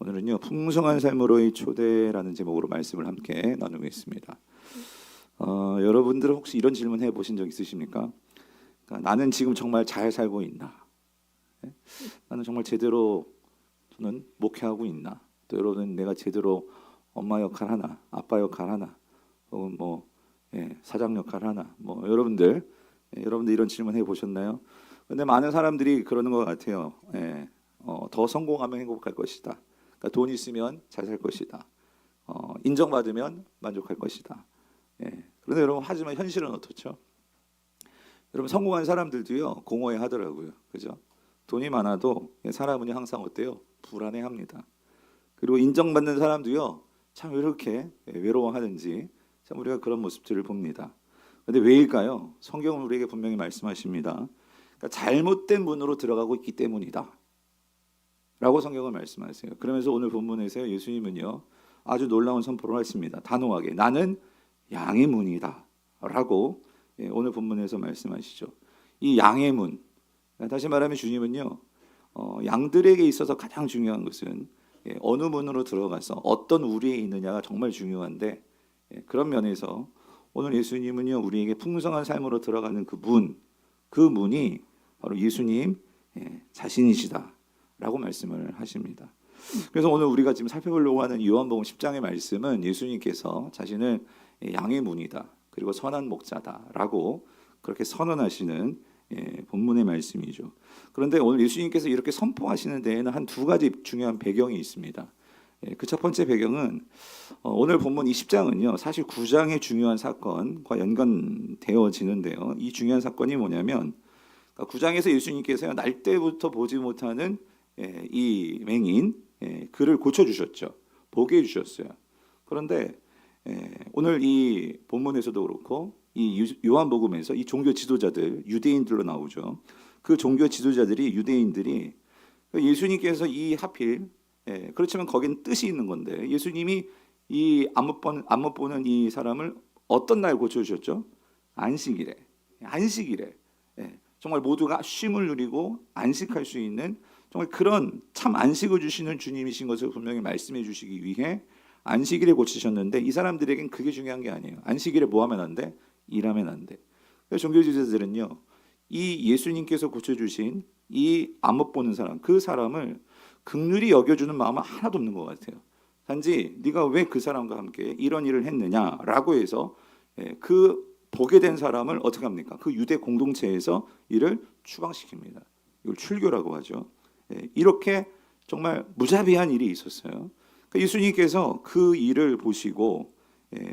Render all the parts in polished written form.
오늘은요 풍성한 삶으로의 초대라는 제목으로 말씀을 함께 나누겠습니다. 여러분들은 혹시 이런 질문 해보신 적 있으십니까? 그러니까 나는 지금 정말 잘 살고 있나? 네? 나는 정말 제대로 저는 목회하고 있나? 또 여러분은 내가 제대로 엄마 역할 하나, 아빠 역할 하나, 혹은 사장 역할 하나? 여러분들 이런 질문 해보셨나요? 근데 많은 사람들이 그러는 것 같아요. 더 성공하면 행복할 것이다. 그러니까 돈 있으면 잘 살 것이다. 인정받으면 만족할 것이다. 그런데 여러분 하지만 현실은 어떻죠? 여러분 성공한 사람들도요 공허해 하더라고요. 그죠? 돈이 많아도 사람은 항상 어때요? 불안해합니다. 그리고 인정받는 사람도요 참 왜 이렇게 외로워하는지 참 우리가 그런 모습들을 봅니다. 그런데 왜일까요? 성경은 우리에게 분명히 말씀하십니다. 그러니까 잘못된 문으로 들어가고 있기 때문이다 라고 성경을 말씀하세요. 그러면서 오늘 본문에서 예수님은요 아주 놀라운 선포를 하십니다. 단호하게 나는 양의 문이다 라고 오늘 본문에서 말씀하시죠. 이 양의 문, 다시 말하면 주님은요 양들에게 있어서 가장 중요한 것은 어느 문으로 들어가서 어떤 우리에 있느냐가 정말 중요한데, 그런 면에서 오늘 예수님은요 우리에게 풍성한 삶으로 들어가는 그 문이 바로 예수님 자신이시다 라고 말씀을 하십니다. 그래서 오늘 우리가 지금 살펴보려고 하는 요한복음 10장의 말씀은 예수님께서 자신을 양의 문이다, 그리고 선한 목자다 라고 그렇게 선언하시는 본문의 말씀이죠. 그런데 오늘 예수님께서 이렇게 선포하시는 데에는 한 두 가지 중요한 배경이 있습니다. 그 첫 번째 배경은 오늘 본문 20장은요 사실 9장의 중요한 사건과 연관되어지는데요. 이 중요한 사건이 뭐냐면 9장에서 예수님께서 날 때부터 보지 못하는 이 맹인 그를 고쳐주셨죠. 보게 해주셨어요. 그런데 오늘 이 본문에서도 그렇고 이 요한복음에서 이 종교 지도자들, 유대인들로 나오죠. 그 종교 지도자들이, 유대인들이 예수님께서 이 하필 그렇지만 거긴 뜻이 있는 건데 예수님이 이 안 못 보는 이 사람을 어떤 날 고쳐주셨죠? 안식일에. 정말 모두가 쉼을 누리고 안식할 수 있는 정말 그런 참 안식을 주시는 주님이신 것을 분명히 말씀해 주시기 위해 안식일에 고치셨는데, 이 사람들에겐 그게 중요한 게 아니에요. 안식일에 뭐 하면 안 돼? 일하면 안 돼. 종교지도자들은요 이 예수님께서 고쳐주신 이 안 못 보는 사람, 그 사람을 긍휼히 여겨주는 마음은 하나도 없는 것 같아요. 단지 네가 왜 그 사람과 함께 이런 일을 했느냐라고 해서 그 보게 된 사람을 어떻게 합니까? 그 유대 공동체에서 이를 추방시킵니다. 이걸 출교라고 하죠. 이렇게 정말 무자비한 일이 있었어요. 예수님께서 그 일을 보시고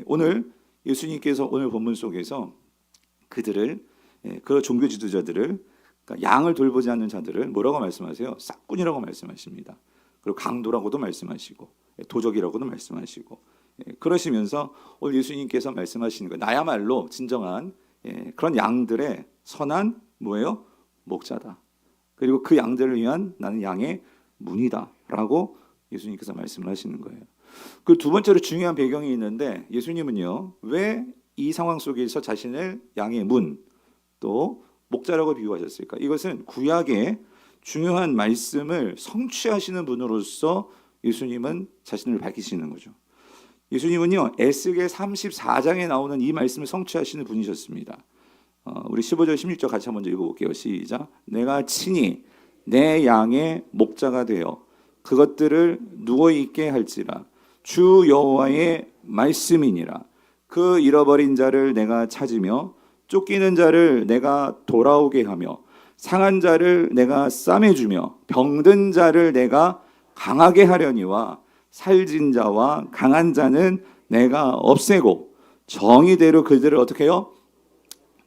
오늘 예수님께서 오늘 본문 속에서 그들을, 그 종교 지도자들을, 그러니까 양을 돌보지 않는 자들을 뭐라고 말씀하세요? 싹군이라고 말씀하십니다. 그리고 강도라고도 말씀하시고 도적이라고도 말씀하시고 그러시면서 오늘 예수님께서 말씀하시는 거예요. 나야말로 진정한 그런 양들의 선한 뭐예요? 목자다. 그리고 그 양들을 위한 나는 양의 문이다 라고 예수님께서 말씀을 하시는 거예요. 그 두 번째로 중요한 배경이 있는데, 예수님은요 왜 이 상황 속에서 자신을 양의 문, 또 목자라고 비유하셨을까? 이것은 구약의 중요한 말씀을 성취하시는 분으로서 예수님은 자신을 밝히시는 거죠. 예수님은요 에스겔 34장에 나오는 이 말씀을 성취하시는 분이셨습니다. 우리 15절 16절 같이 한번 읽어볼게요. 시작. 내가 친히 내 양의 목자가 되어 그것들을 누워있게 할지라. 주 여호와의 말씀이니라. 그 잃어버린 자를 내가 찾으며 쫓기는 자를 내가 돌아오게 하며 상한 자를 내가 싸매주며 병든 자를 내가 강하게 하려니와 살진 자와 강한 자는 내가 없애고 정의대로 그들을 어떻게 해요?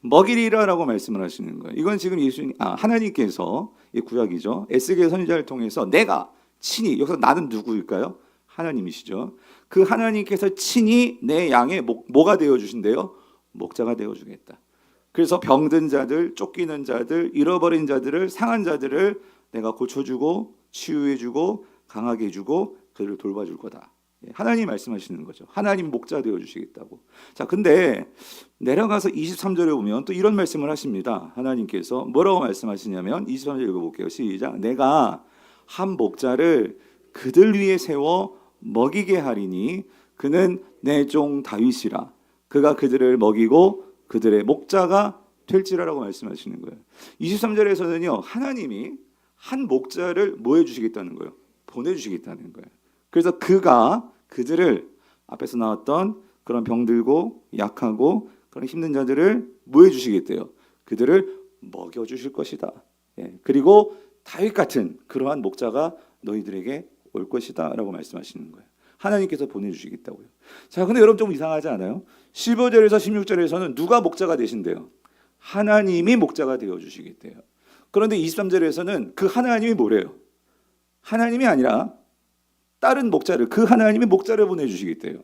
먹이리라라고 말씀을 하시는 거예요. 이건 지금 하나님께서, 이 구약이죠, 에스겔 선지자를 통해서 내가 친히, 여기서 나는 누구일까요? 하나님이시죠. 그 하나님께서 친히 내 양의 뭐가 되어주신대요? 목자가 되어주겠다. 그래서 병든 자들, 쫓기는 자들, 잃어버린 자들을, 상한 자들을 내가 고쳐주고 치유해주고 강하게 해주고 그들을 돌봐줄 거다. 하나님 말씀하시는 거죠. 하나님 목자 되어주시겠다고. 자, 근데 내려가서 23절에 보면 또 이런 말씀을 하십니다. 하나님께서 뭐라고 말씀하시냐면 23절 읽어볼게요. 시작. 내가 한 목자를 그들 위에 세워 먹이게 하리니 그는 내 종 다윗이라. 그가 그들을 먹이고 그들의 목자가 될지라라고 말씀하시는 거예요. 23절에서는요. 하나님이 한 목자를 뭐 해주시겠다는 거예요? 보내주시겠다는 거예요. 그래서 그가 그들을 앞에서 나왔던 그런 병들고 약하고 그런 힘든 자들을 뭐 해주시겠대요? 그들을 먹여주실 것이다. 예. 그리고 다윗 같은 그러한 목자가 너희들에게 올 것이다 라고 말씀하시는 거예요. 하나님께서 보내주시겠다고요. 자, 근데 여러분 좀 이상하지 않아요? 15절에서 16절에서는 누가 목자가 되신대요? 하나님이 목자가 되어주시겠대요. 그런데 23절에서는 그 하나님이 뭐래요? 하나님이 아니라 다른 목자를, 그 하나님이 목자를 보내주시겠대요.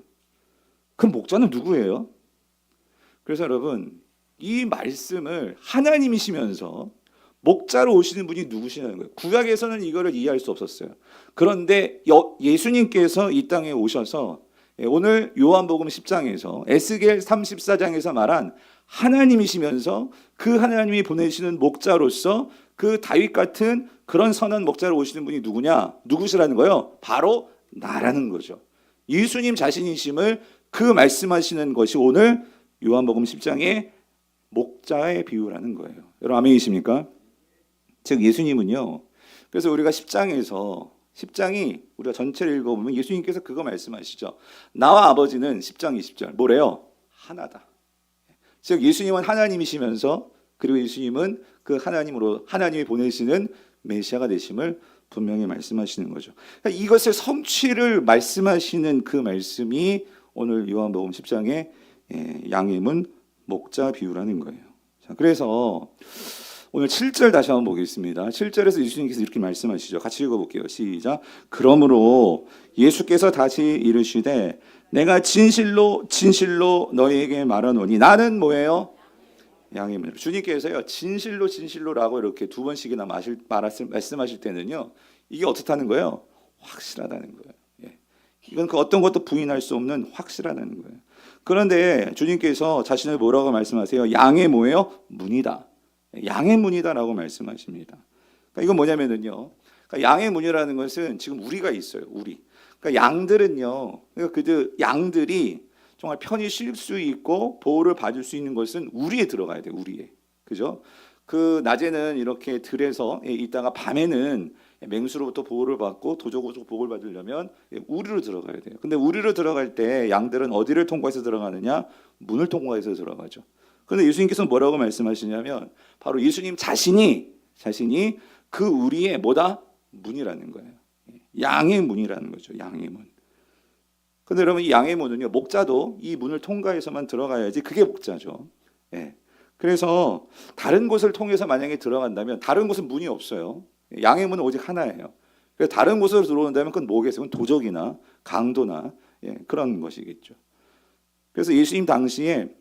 그럼 목자는 누구예요? 그래서 여러분 이 말씀을 하나님이시면서 목자로 오시는 분이 누구시냐는 거예요. 구약에서는 이거를 이해할 수 없었어요. 그런데 예수님께서 이 땅에 오셔서 오늘 요한복음 10장에서 에스겔 34장에서 말한 하나님이시면서 그 하나님이 보내시는 목자로서 그 다윗 같은 그런 선한 목자로 오시는 분이 누구냐? 누구시라는 거예요? 바로 나라는 거죠. 예수님 자신이심을 그 말씀하시는 것이 오늘 요한복음 10장의 목자의 비유라는 거예요. 여러분 아멘이십니까? 즉 예수님은요. 그래서 우리가 10장이 우리가 전체를 읽어보면 예수님께서 그거 말씀하시죠. 나와 아버지는 10장 20절 뭐래요? 하나다. 즉 예수님은 하나님이시면서 그리고 예수님은 그 하나님이 보내시는 메시아가 되심을 분명히 말씀하시는 거죠. 그러니까 이것을 성취를 말씀하시는 그 말씀이 오늘 요한복음 10장의 양의 문 목자 비유라는 거예요. 자, 그래서 오늘 7절 다시 한번 보겠습니다. 7절에서 예수님께서 이렇게 말씀하시죠. 같이 읽어볼게요. 시작. 그러므로 예수께서 다시 이르시되 내가 진실로 너희에게 말하노니 나는 뭐예요? 양의 문. 주님께서요 진실로라고 이렇게 두 번씩이나 말씀하실 때는요 이게 어떻다는 거예요? 확실하다는 거예요. 예. 이건 그 어떤 것도 부인할 수 없는 확실하다는 거예요. 그런데 주님께서 자신을 뭐라고 말씀하세요? 양의 뭐예요? 문이다. 양의 문이다라고 말씀하십니다. 그러니까 이건 뭐냐면은요. 그러니까 양의 문이라는 것은 지금 우리가 있어요. 우리. 그러니까 양들은요. 그러니까 그 양들이 정말 편히 쉴 수 있고 보호를 받을 수 있는 것은 우리에 들어가야 돼요. 우리에. 그죠? 그 낮에는 이렇게 들에서 있다가 밤에는 맹수로부터 보호를 받고 도적으로부터 보호를 받으려면 우리로 들어가야 돼요. 근데 우리로 들어갈 때 양들은 어디를 통과해서 들어가느냐? 문을 통과해서 들어가죠. 그런데 예수님께서는 뭐라고 말씀하시냐면 바로 예수님 자신이 그 우리의 뭐다? 문이라는 거예요. 양의 문이라는 거죠. 양의 문. 그런데 여러분 이 양의 문은요. 목자도 이 문을 통과해서만 들어가야지 그게 목자죠. 예. 그래서 다른 곳을 통해서 만약에 들어간다면 다른 곳은 문이 없어요. 양의 문은 오직 하나예요. 그래서 다른 곳으로 들어온다면 그건 뭐겠어요? 그건 도적이나 강도나 그런 것이겠죠. 그래서 예수님 당시에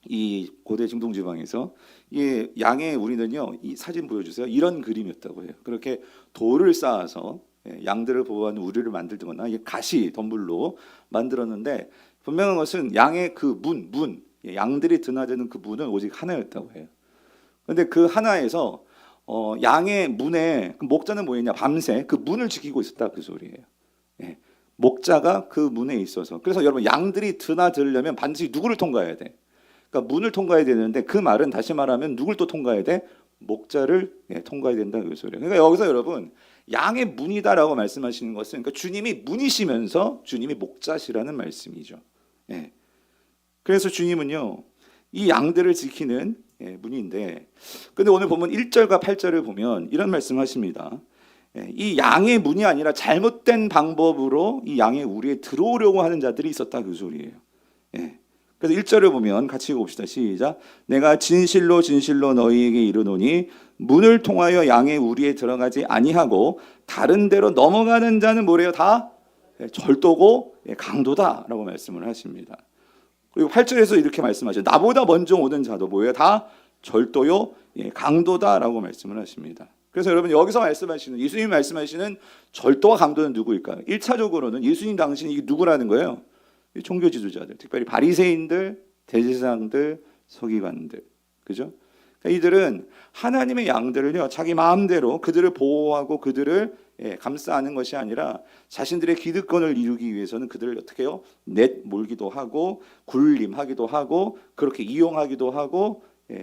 이 고대 중동 지방에서 이 양의 우리는요 이 사진 보여주세요. 이런 그림이었다고 해요. 그렇게 돌을 쌓아서 양들을 보호하는 우리를 만들거나 가시 덤불로 만들었는데 분명한 것은 양의 그 문 양들이 드나드는 그 문은 오직 하나였다고 해요. 그런데 그 하나에서 양의 문에 그 목자는 뭐였냐? 밤새 그 문을 지키고 있었다 그 소리예요. 예. 목자가 그 문에 있어서 그래서 여러분 양들이 드나들려면 반드시 누구를 통과해야 돼? 그러니까 문을 통과해야 되는데 그 말은 다시 말하면 누굴 또 통과해야 돼? 목자를 통과해야 된다 그 소리예요. 그러니까 여기서 여러분 양의 문이다라고 말씀하시는 것은 그러니까 주님이 문이시면서 주님이 목자시라는 말씀이죠. 예. 그래서 주님은요 이 양들을 지키는 문인데 근데 오늘 보면 1절과 8절을 보면 이런 말씀하십니다. 이 양의 문이 아니라 잘못된 방법으로 이 양의 우리에 들어오려고 하는 자들이 있었다 그 소리예요. 그래서 1절을 보면 같이 읽어봅시다. 시작. 내가 진실로 너희에게 이르노니 문을 통하여 양의 우리에 들어가지 아니하고 다른 데로 넘어가는 자는 뭐래요? 다 절도고 강도다라고 말씀을 하십니다. 그리고 8절에서 이렇게 말씀하셔요. 나보다 먼저 오는 자도 뭐예요? 다 절도요 강도다라고 말씀을 하십니다. 그래서 여러분 여기서 말씀하시는 예수님이 말씀하시는 절도와 강도는 누구일까요? 1차적으로는 예수님 당신이 이게 누구라는 거예요? 종교 지도자들, 특별히 바리새인들, 대제사장들, 서기관들, 그죠? 이들은 하나님의 양들을요 자기 마음대로 그들을 보호하고 그들을 감싸는 것이 아니라 자신들의 기득권을 이루기 위해서는 그들을 어떻게 해요? 내몰기도 하고 굴림하기도 하고 그렇게 이용하기도 하고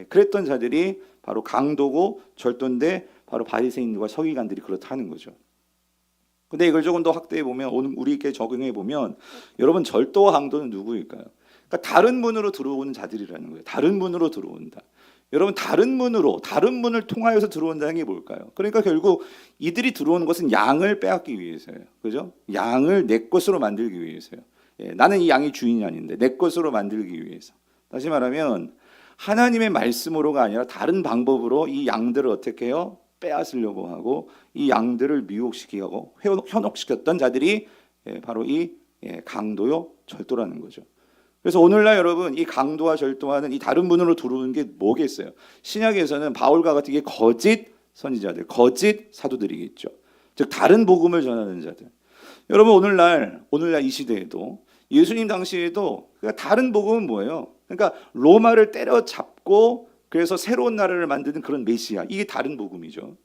그랬던 자들이 바로 강도고 절도인데 바로 바리새인들과 서기관들이 그렇다는 거죠. 근데 이걸 조금 더 확대해 보면 오늘 우리에게 적용해 보면 여러분 절도와 강도는 누구일까요? 그러니까 다른 문으로 들어오는 자들이라는 거예요. 다른 문으로 들어온다. 여러분 다른 문을 통하여서 들어온다는 게 뭘까요? 그러니까 결국 이들이 들어오는 것은 양을 빼앗기 위해서예요. 그죠? 양을 내 것으로 만들기 위해서요. 나는 이 양이 주인이 아닌데 내 것으로 만들기 위해서. 다시 말하면 하나님의 말씀으로가 아니라 다른 방법으로 이 양들을 어떻게 해요? 빼앗으려고 하고 이 양들을 미혹시키고 현혹시켰던 자들이 바로 이 강도요 절도라는 거죠. 그래서 오늘날 여러분 이 강도와 절도하는 이 다른 문으로 들어오는 게 뭐겠어요? 신약에서는 바울과 같은 게 거짓 선지자들, 거짓 사도들이겠죠. 즉 다른 복음을 전하는 자들. 여러분 오늘날 이 시대에도 예수님 당시에도 다른 복음은 뭐예요? 그러니까 로마를 때려잡고 그래서 새로운 나라를 만드는 그런 메시아, 이게 다른 복음이죠.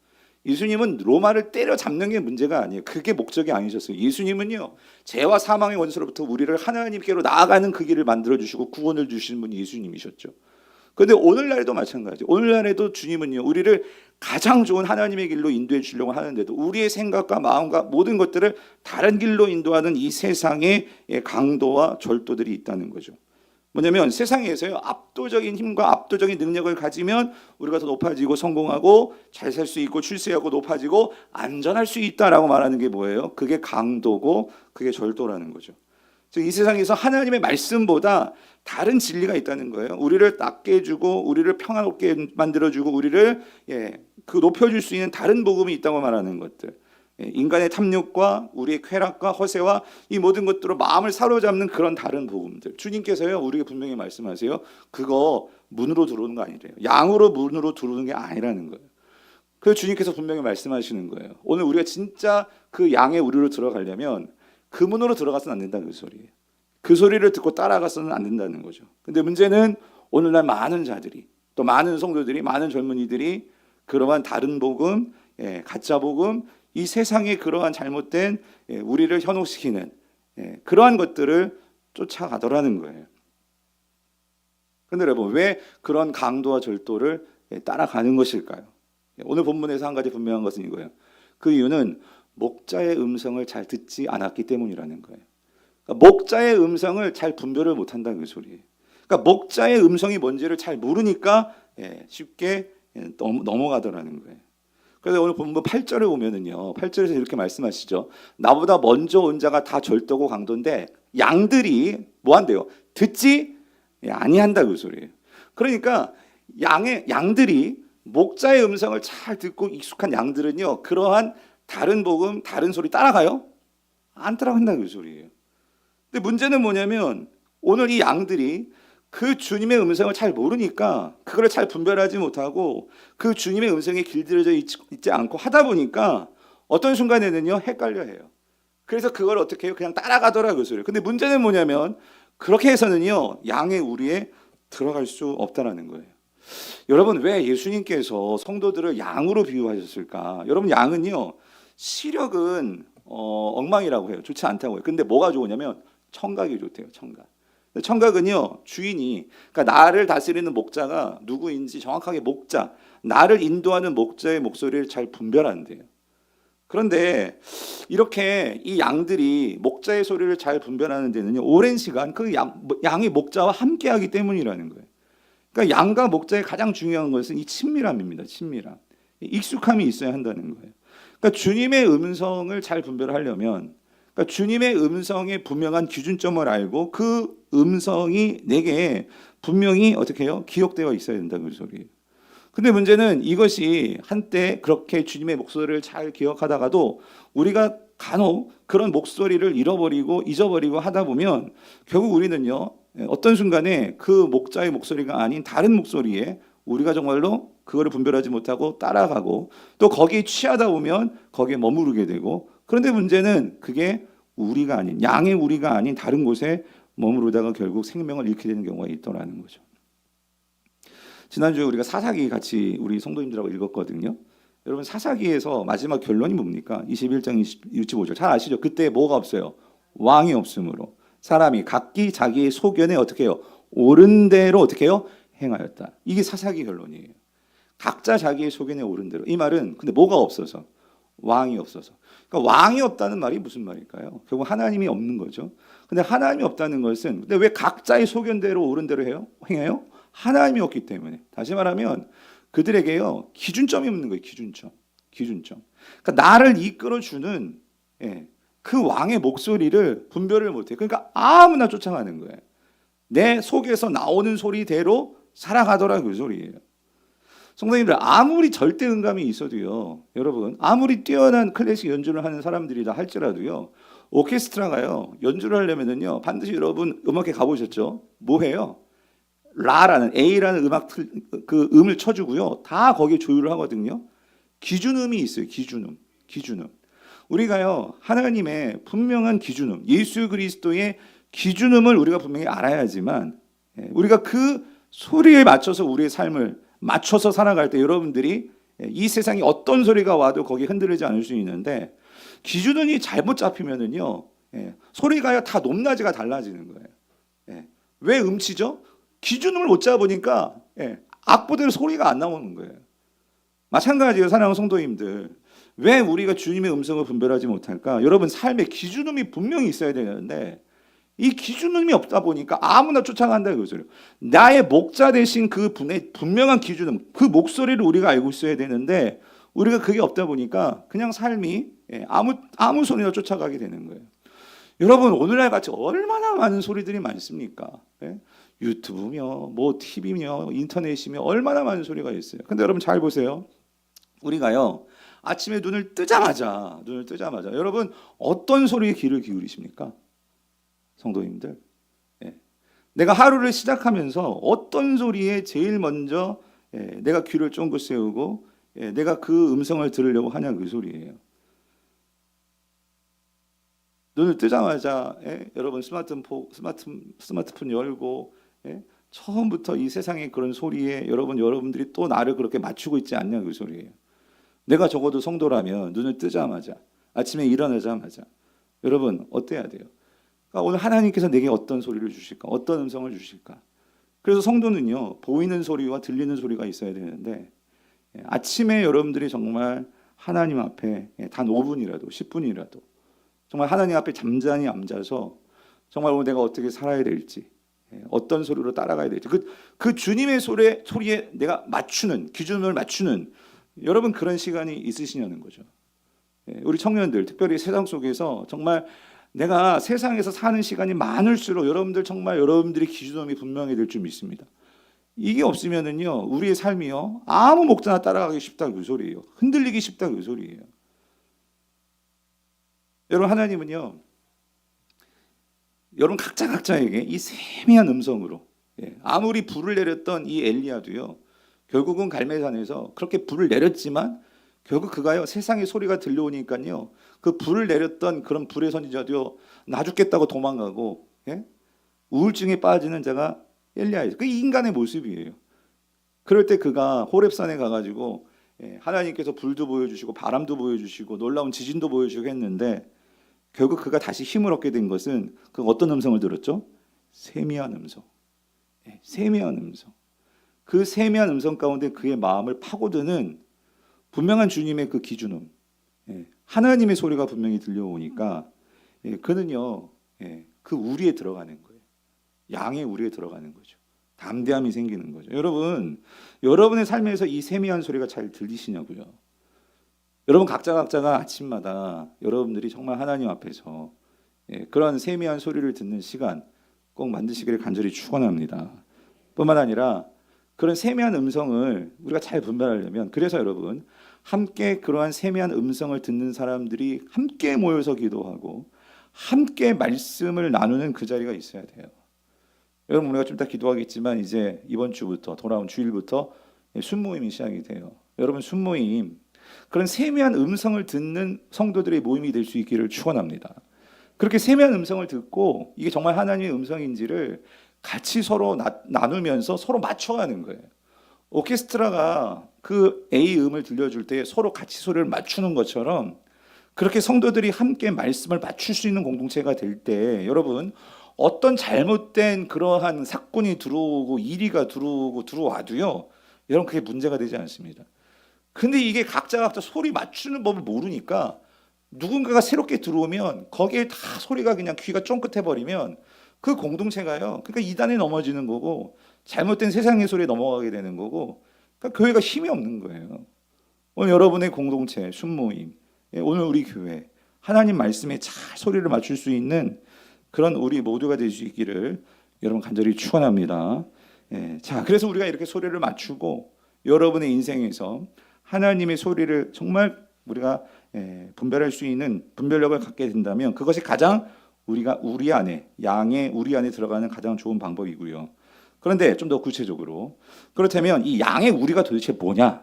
예수님은 로마를 때려잡는 게 문제가 아니에요. 그게 목적이 아니셨어요. 예수님은요 죄와 사망의 원수로부터 우리를 하나님께로 나아가는 그 길을 만들어주시고 구원을 주시는 분이 예수님이셨죠. 그런데 오늘날에도 마찬가지예요. 오늘날에도 주님은요 우리를 가장 좋은 하나님의 길로 인도해 주려고 하는데도 우리의 생각과 마음과 모든 것들을 다른 길로 인도하는 이 세상의 강도와 절도들이 있다는 거죠. 뭐냐면 세상에서요 압도적인 힘과 압도적인 능력을 가지면 우리가 더 높아지고 성공하고 잘 살 수 있고 출세하고 높아지고 안전할 수 있다라고 말하는 게 뭐예요? 그게 강도고 그게 절도라는 거죠. 즉 이 세상에서 하나님의 말씀보다 다른 진리가 있다는 거예요. 우리를 낮게 해주고 우리를 평안롭게 만들어주고 우리를 그 높여줄 수 있는 다른 복음이 있다고 말하는 것들. 인간의 탐욕과 우리의 쾌락과 허세와 이 모든 것들로 마음을 사로잡는 그런 다른 복음들. 주님께서요 우리에게 분명히 말씀하세요. 그거 문으로 들어오는 거 아니래요. 양으로 문으로 들어오는 게 아니라는 거예요. 그래서 주님께서 분명히 말씀하시는 거예요. 오늘 우리가 진짜 그 양의 우리로 들어가려면 그 문으로 들어가서는 안 된다는 그 소리예요. 그 소리를 듣고 따라가서는 안 된다는 거죠. 근데 문제는 오늘날 많은 자들이 또 많은 성도들이 많은 젊은이들이 그러한 다른 복음, 가짜 복음, 이 세상의 그러한 잘못된 우리를 현혹시키는 그러한 것들을 쫓아가더라는 거예요. 그런데 여러분 왜 그런 강도와 절도를 따라가는 것일까요? 오늘 본문에서 한 가지 분명한 것은 이거예요. 그 이유는 목자의 음성을 잘 듣지 않았기 때문이라는 거예요. 그러니까 목자의 음성을 잘 분별을 못한다는 그 소리예요. 그러니까 목자의 음성이 뭔지를 잘 모르니까 쉽게 넘어가더라는 거예요. 그래서 오늘 본문 8절에 보면은요. 8절에서 이렇게 말씀하시죠. 나보다 먼저 온 자가 다 절도고 강도인데 양들이 뭐 한대요? 듣지 아니한다 그 소리예요. 그러니까 양들이 목자의 음성을 잘 듣고 익숙한 양들은요. 그러한 다른 복음, 다른 소리 따라가요? 안 따라간다 그 소리예요. 근데 문제는 뭐냐면 오늘 이 양들이 그 주님의 음성을 잘 모르니까 그걸 잘 분별하지 못하고 그 주님의 음성에 길들여져 있지 않고 하다 보니까 어떤 순간에는요 헷갈려해요. 그래서 그걸 어떻게 해요? 그냥 따라가더라 그 소리예요. 근데 문제는 뭐냐면 그렇게 해서는요 양의 우리에 들어갈 수 없다라는 거예요. 여러분 왜 예수님께서 성도들을 양으로 비유하셨을까? 여러분 양은요 시력은 엉망이라고 해요. 좋지 않다고 해요. 근데 뭐가 좋으냐면 청각이 좋대요. 청각은요 주인이 그러니까 나를 다스리는 목자가 누구인지 정확하게 목자 나를 인도하는 목자의 목소리를 잘 분별한대요. 그런데 이렇게 이 양들이 목자의 소리를 잘 분별하는 데는요 오랜 시간 그 양이 목자와 함께하기 때문이라는 거예요. 그러니까 양과 목자의 가장 중요한 것은 이 친밀함입니다. 친밀함, 익숙함이 있어야 한다는 거예요. 그러니까 주님의 음성을 잘 분별하려면 그러니까 주님의 음성의 분명한 기준점을 알고 그 음성이 내게 분명히 어떻게 해요? 기억되어 있어야 된다는 소리예요. 근데 문제는 이것이 한때 그렇게 주님의 목소리를 잘 기억하다가도 우리가 간혹 그런 목소리를 잃어버리고 잊어버리고 하다 보면 결국 우리는요 어떤 순간에 그 목자의 목소리가 아닌 다른 목소리에 우리가 정말로 그거를 분별하지 못하고 따라가고 또 거기에 취하다 보면 거기에 머무르게 되고 그런데 문제는 그게 우리가 아닌 양의 우리가 아닌 다른 곳에 머무르다가 결국 생명을 잃게 되는 경우가 있더라는 거죠. 지난주에 우리가 사사기 같이 우리 성도님들하고 읽었거든요. 여러분 사사기에서 마지막 결론이 뭡니까? 21장 25절 잘 아시죠? 그때 뭐가 없어요? 왕이 없으므로 사람이 각기 자기의 소견에 어떻게 해요? 옳은 대로 어떻게 해요? 행하였다. 이게 사사기 결론이에요. 각자 자기의 소견에 옳은 대로. 이 말은 근데 뭐가 없어서? 왕이 없어서. 그러니까 왕이 없다는 말이 무슨 말일까요? 결국 하나님이 없는 거죠. 근데 하나님이 없다는 것은 근데 왜 각자의 소견대로 옳은 대로 해요? 행해요? 하나님이 없기 때문에. 다시 말하면 그들에게요 기준점이 없는 거예요. 기준점. 그러니까 나를 이끌어주는 그 왕의 목소리를 분별을 못해. 그러니까 아무나 쫓아가는 거예요. 내 속에서 나오는 소리대로 살아가더라 그 소리예요. 성도님들 아무리 절대 음감이 있어도요, 여러분 아무리 뛰어난 클래식 연주를 하는 사람들이라 할지라도요, 오케스트라가요 연주를 하려면은요 반드시 여러분 음악회 가보셨죠? 뭐 해요? 라라는 A라는 그 음을 쳐주고요, 다 거기에 조율을 하거든요. 기준음이 있어요. 기준음. 우리가요 하나님의 분명한 기준음, 예수 그리스도의 기준음을 우리가 분명히 알아야지만 우리가 그 소리에 맞춰서 우리의 삶을 맞춰서 살아갈 때 여러분들이 이 세상에 어떤 소리가 와도 거기에 흔들리지 않을 수 있는데 기준음이 잘못 잡히면은요 소리가요 다 높낮이가 달라지는 거예요. 왜 음치죠? 기준음을 못 잡으니까 악보대로 소리가 안 나오는 거예요. 마찬가지예요. 사랑하는 성도님들, 왜 우리가 주님의 음성을 분별하지 못할까? 여러분 삶에 기준음이 분명히 있어야 되는데 이 기준음이 없다 보니까 아무나 쫓아간다 이거죠. 나의 목자 되신 그 분의 분명한 기준음, 그 목소리를 우리가 알고 있어야 되는데 우리가 그게 없다 보니까 그냥 삶이 아무 소리나 쫓아가게 되는 거예요. 여러분 오늘날 같이 얼마나 많은 소리들이 많습니까? 유튜브며 뭐 TV며 인터넷이며 얼마나 많은 소리가 있어요. 근데 여러분 잘 보세요. 우리가요 아침에 눈을 뜨자마자 여러분 어떤 소리에 귀를 기울이십니까? 성도님들, 내가 하루를 시작하면서 어떤 소리에 제일 먼저 내가 귀를 쫑긋 세우고 내가 그 음성을 들으려고 하냐 그 소리예요. 눈을 뜨자마자 여러분 스마트폰 열고 처음부터 이 세상의 그런 소리에 여러분들이 또 나를 그렇게 맞추고 있지 않냐 그 소리예요. 내가 적어도 성도라면 눈을 뜨자마자 아침에 일어나자마자 여러분 어때야 돼요? 그러니까 오늘 하나님께서 내게 어떤 소리를 주실까? 어떤 음성을 주실까? 그래서 성도는요 보이는 소리와 들리는 소리가 있어야 되는데 아침에 여러분들이 정말 하나님 앞에 단 5분이라도 10분이라도 정말 하나님 앞에 잠잠히 앉아서 정말 오늘 내가 어떻게 살아야 될지 어떤 소리로 따라가야 될지 그 주님의 소리에 내가 맞추는 기준을 맞추는 여러분 그런 시간이 있으시냐는 거죠. 우리 청년들 특별히 세상 속에서 정말 내가 세상에서 사는 시간이 많을수록 여러분들이 기준음이 분명히 될 줄 믿습니다. 이게 없으면은요 우리의 삶이요 아무 목자나 따라가기 쉽다 그 소리예요. 흔들리기 쉽다 그 소리예요. 여러분 하나님은요 여러분 각자에게 이 세미한 음성으로 아무리 불을 내렸던 이 엘리야도요 결국은 갈멜산에서 그렇게 불을 내렸지만 결국 그가요 세상의 소리가 들려오니까요 그 불을 내렸던 그런 불의 선지자도요 나 죽겠다고 도망가고 우울증에 빠지는 자가 엘리야예요. 그 인간의 모습이에요. 그럴 때 그가 호렙산에 가가지고 하나님께서 불도 보여주시고 바람도 보여주시고 놀라운 지진도 보여주시고 했는데 결국 그가 다시 힘을 얻게 된 것은 그 어떤 음성을 들었죠? 세미한 음성. 세미한 음성. 그 세미한 음성 가운데 그의 마음을 파고드는 분명한 주님의 그 기준음, 하나님의 소리가 분명히 들려오니까 그는요 그 우리에 들어가는 거예요. 양의 우리에 들어가는 거죠. 담대함이 생기는 거죠. 여러분의 삶에서 이 세미한 소리가 잘 들리시냐고요? 여러분 각자가 아침마다 여러분들이 정말 하나님 앞에서 그런 세미한 소리를 듣는 시간 꼭 만드시기를 간절히 축원합니다. 뿐만 아니라 그런 세미한 음성을 우리가 잘 분별하려면 그래서 여러분 함께 그러한 세미한 음성을 듣는 사람들이 함께 모여서 기도하고 함께 말씀을 나누는 그 자리가 있어야 돼요. 여러분 우리가 좀 이따 기도하겠지만 이제 이번 주부터 돌아온 주일부터 순모임이 시작이 돼요. 여러분 순모임 그런 세미한 음성을 듣는 성도들의 모임이 될 수 있기를 축원합니다. 그렇게 세미한 음성을 듣고 이게 정말 하나님의 음성인지를 같이 서로 나누면서 서로 맞춰가는 거예요. 오케스트라가 그 A 음을 들려줄 때 서로 같이 소리를 맞추는 것처럼 그렇게 성도들이 함께 말씀을 맞출 수 있는 공동체가 될 때 여러분 어떤 잘못된 그러한 사건이 들어오고 이리가 들어와도요 여러분 그게 문제가 되지 않습니다. 근데 이게 각자 소리 맞추는 법을 모르니까 누군가가 새롭게 들어오면 거기에 다 소리가 그냥 귀가 쫑긋해 버리면 그 공동체가요 그러니까 이단에 넘어지는 거고 잘못된 세상의 소리에 넘어가게 되는 거고 그러니까 교회가 힘이 없는 거예요. 오늘 여러분의 공동체 순모임 오늘 우리 교회 하나님 말씀에 잘 소리를 맞출 수 있는 그런 우리 모두가 될 수 있기를 여러분 간절히 축원합니다. 자, 그래서 우리가 이렇게 소리를 맞추고 여러분의 인생에서 하나님의 소리를 정말 우리가 분별할 수 있는 분별력을 갖게 된다면 그것이 가장 우리가 우리 안에 양의 우리 안에 들어가는 가장 좋은 방법이고요. 그런데 좀 더 구체적으로 그렇다면 이 양의 우리가 도대체 뭐냐?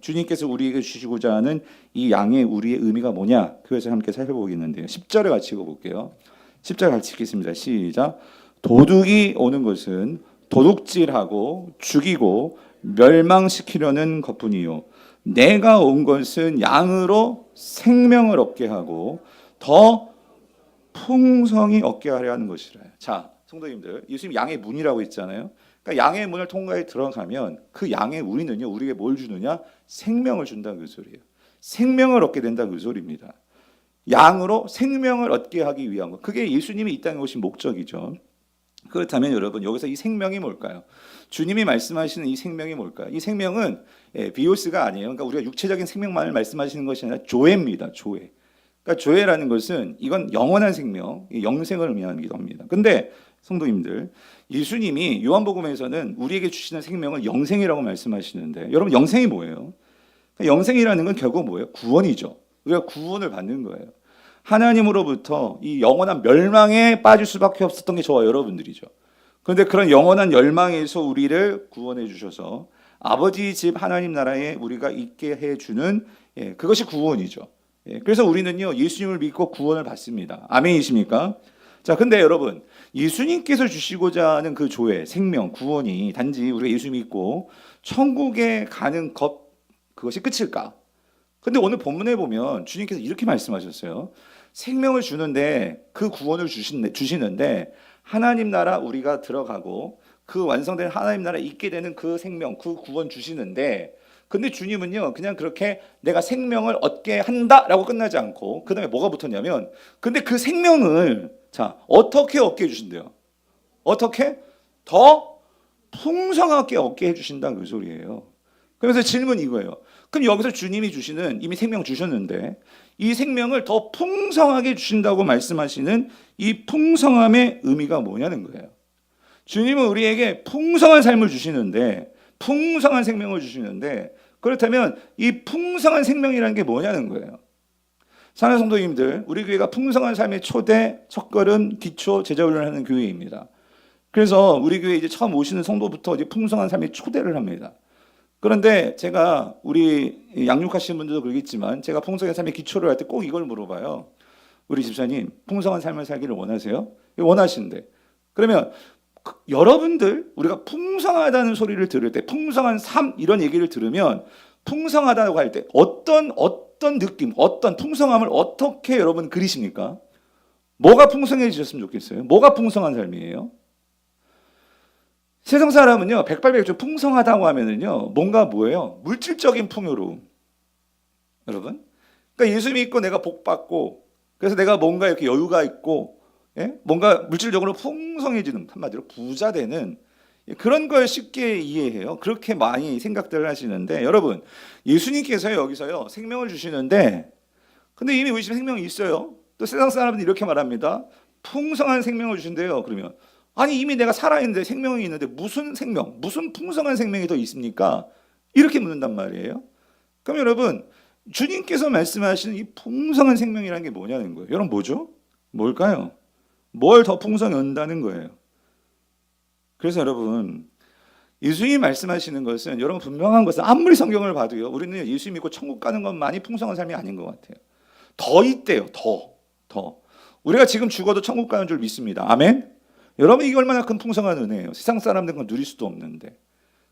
주님께서 우리에게 주시고자 하는 이 양의 우리의 의미가 뭐냐? 그것을 함께 살펴보겠는데요. 10절을 같이 읽어볼게요. 10절 같이 읽겠습니다. 시작. 도둑이 오는 것은 도둑질하고 죽이고 멸망시키려는 것뿐이요 내가 온 것은 양으로 생명을 얻게 하고 더 풍성히 얻게 하려 하는 것이라. 자, 성도님들, 예수님 양의 문이라고 했잖아요. 그러니까 양의 문을 통과해 들어가면 그 양의 우리는요, 우리에게 뭘 주느냐? 생명을 준다 그 소리예요. 생명을 얻게 된다 그 소리입니다. 양으로 생명을 얻게 하기 위한 것. 그게 예수님이 이 땅에 오신 목적이죠. 그렇다면 여러분 여기서 이 생명이 뭘까요? 주님이 말씀하시는 이 생명이 뭘까요? 이 생명은 비오스가 아니에요. 그러니까 우리가 육체적인 생명만을 말씀하시는 것이 아니라 조회입니다. 조회. 그러니까 조회라는 것은 이건 영원한 생명, 영생을 의미하기도 합니다. 근데 성도님들, 예수님이 요한복음에서는 우리에게 주시는 생명을 영생이라고 말씀하시는데 여러분 영생이 뭐예요? 그러니까 영생이라는 건 결국 뭐예요? 구원이죠. 우리가 구원을 받는 거예요. 하나님으로부터 이 영원한 멸망에 빠질 수밖에 없었던 게 저와 여러분들이죠. 그런데 그런 영원한 멸망에서 우리를 구원해 주셔서 아버지 집 하나님 나라에 우리가 있게 해주는 그것이 구원이죠. 그래서 우리는요 예수님을 믿고 구원을 받습니다. 아멘이십니까? 자, 근데 여러분 예수님께서 주시고자 하는 그 조회, 생명, 구원이 단지 우리가 예수 믿고 천국에 가는 것 그것이 끝일까? 근데 오늘 본문에 보면 주님께서 이렇게 말씀하셨어요. 생명을 주는데 그 구원을 주시는데 하나님 나라 우리가 들어가고 그 완성된 하나님 나라에 있게 되는 그 생명, 그 구원 주시는데 근데 주님은요 그냥 그렇게 내가 생명을 얻게 한다라고 끝나지 않고 그 다음에 뭐가 붙었냐면 근데 그 생명을 자 어떻게 얻게 해주신대요? 어떻게? 더 풍성하게 얻게 해주신다는 그 소리예요. 그래서 질문이 이거예요. 그럼 여기서 주님이 주시는 이미 생명 주셨는데 이 생명을 더 풍성하게 주신다고 말씀하시는 이 풍성함의 의미가 뭐냐는 거예요. 주님은 우리에게 풍성한 삶을 주시는데 풍성한 생명을 주시는데 그렇다면 이 풍성한 생명이라는 게 뭐냐는 거예요. 사랑하는 성도님들, 우리 교회가 풍성한 삶의 초대, 첫걸음, 기초, 제자훈련을 하는 교회입니다. 그래서 우리 교회 이제 처음 오시는 성도부터 이제 풍성한 삶의 초대를 합니다. 그런데 제가 우리 양육하시는 분들도 그러겠지만 제가 풍성한 삶의 기초를 할 때 꼭 이걸 물어봐요. 우리 집사님 풍성한 삶을 살기를 원하세요? 원하시는데 그러면 여러분들 우리가 풍성하다는 소리를 들을 때 풍성한 삶 이런 얘기를 들으면 풍성하다고 할 때 어떤 느낌 어떤 풍성함을 어떻게 여러분 그리십니까? 뭐가 풍성해지셨으면 좋겠어요? 뭐가 풍성한 삶이에요? 세상 사람은요 백발백중 풍성하다고 하면은요 뭔가 뭐예요? 물질적인 풍요로움. 여러분 그러니까 예수 믿고 내가 복 받고 그래서 내가 뭔가 이렇게 여유가 있고 뭔가 물질적으로 풍성해지는 한마디로 부자 되는 그런 걸 쉽게 이해해요. 그렇게 많이 생각들을 하시는데 여러분 예수님께서 여기서요 생명을 주시는데 근데 이미 우리 집에 생명이 있어요. 또 세상 사람들이 이렇게 말합니다. 풍성한 생명을 주신대요. 그러면 아니 이미 내가 살아있는데 생명이 있는데 무슨 생명, 무슨 풍성한 생명이 더 있습니까? 이렇게 묻는단 말이에요. 그럼 여러분 주님께서 말씀하시는 이 풍성한 생명이라는 게 뭐냐는 거예요. 여러분 뭐죠? 뭘까요? 뭘 더 풍성히 얻는다는 거예요. 그래서 여러분 예수님이 말씀하시는 것은 여러분 분명한 것은 아무리 성경을 봐도요 우리는 예수 믿고 천국 가는 것만이 풍성한 삶이 아닌 것 같아요. 더 있대요. 더 우리가 지금 죽어도 천국 가는 줄 믿습니다. 아멘. 여러분 이게 얼마나 큰 풍성한 은혜예요. 세상 사람들은 그건 누릴 수도 없는데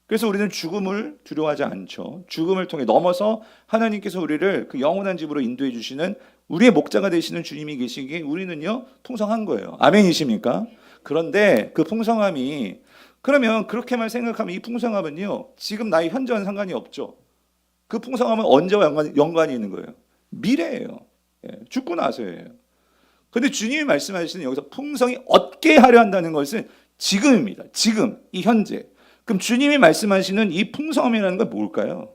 그래서 우리는 죽음을 두려워하지 않죠. 죽음을 통해 넘어서 하나님께서 우리를 그 영원한 집으로 인도해 주시는 우리의 목자가 되시는 주님이 계시기에 우리는요 풍성한 거예요. 아멘이십니까? 그런데 그 풍성함이 그러면 그렇게만 생각하면 이 풍성함은요 지금 나의 현재와는 상관이 없죠. 그 풍성함은 언제와 연관이 있는 거예요? 미래예요. 죽고 나서예요. 그런데 주님이 말씀하시는 여기서 풍성이 얻게 하려 한다는 것은 지금입니다. 지금 이 현재. 그럼 주님이 말씀하시는 이 풍성함이라는 건 뭘까요?